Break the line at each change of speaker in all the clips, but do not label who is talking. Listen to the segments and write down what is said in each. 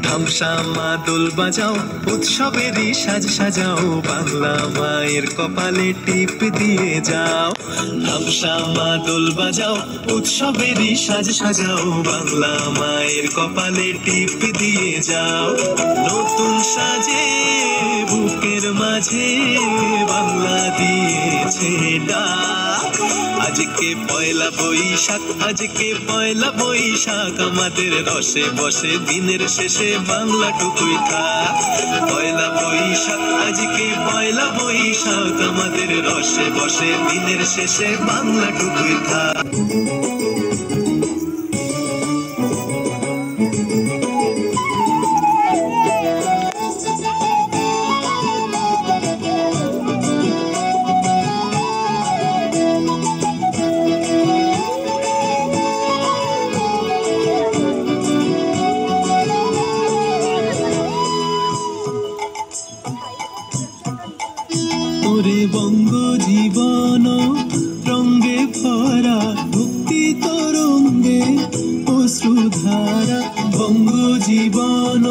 ধামসামা দোল বাজাও, উৎসবেরই সাজ সাজাও, বাংলা মায়ের কপালে টিপ দিয়ে যাও। ধামসামা দোল বাজাও, উৎসবেরই সাজ সাজাও, বাংলা মায়ের কপালে টিপ দিয়ে যাও। নতুন সাজে বুকের মাঝে বাংলা দিয়েছে ডাক। আজকে পয়লা বৈশাখ, আজকে পয়লা বৈশাখ, আমাদের রসে বসে দিনের শেষে বাংলা টুকুই থাক। পয়লা বৈশাখ, আজকে পয়লা বৈশাখ, আমাদের রসে বসে দিনের শেষে বাংলা টুকুই থাক। ওরে বঙ্গ জীবন রঙ্গে ভরা, ভক্তি তরঙ্গে অশ্রুধারা। বঙ্গ জীবন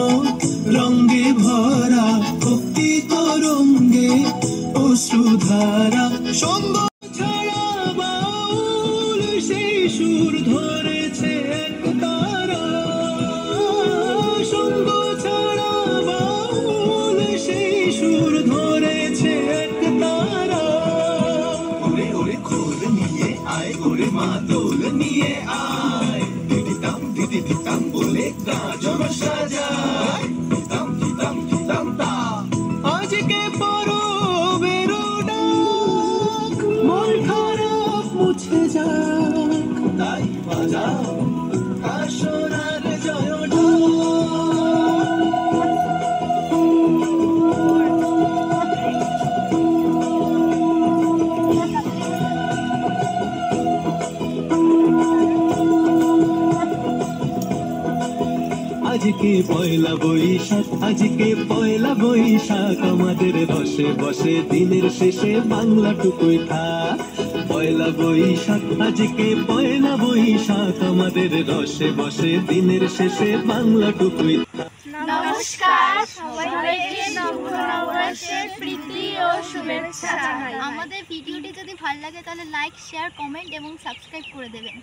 রঙ্গে ভরা, ভক্তি তরঙ্গে অশ্রুধারা। সঙ্গ ছাড়া বাউল সেই সুর ধরেছে এক তারা। সঙ্গ ছাড়া বাউল সেই সুর ধরেছে এক তারা। ওরে ওরে খোল নিয়ে আয়, ওরে মা দোল নিয়ে আয়, দিদিতাম দিদি দিতাম বলে গাজন সাজায়। দিতাম দিতাম দিতাম তা আজকে পরবের ডাক, মন খারাপ মুছে যাক, তাই বাজাও কাশরার জয় ঢাক। আজকে পয়লা বৈশাখ, আজকে পয়লা বৈশাখ, আমাদের রসে বসে দিনের শেষে বাংলা টুকুই থাক। পয়লা বৈশাখ, আজকে পয়লা বৈশাখ, আমাদের রসে বসে দিনের শেষে বাংলা টুকুই থাক।
নমস্কার, সবাইকে নববর্ষের প্রীতি ও শুভেচ্ছা জানাই। আমাদের ভিডিওটি যদি ভালো লাগে তাহলে লাইক, শেয়ার, কমেন্ট এবং সাবস্ক্রাইব করে দেবেন।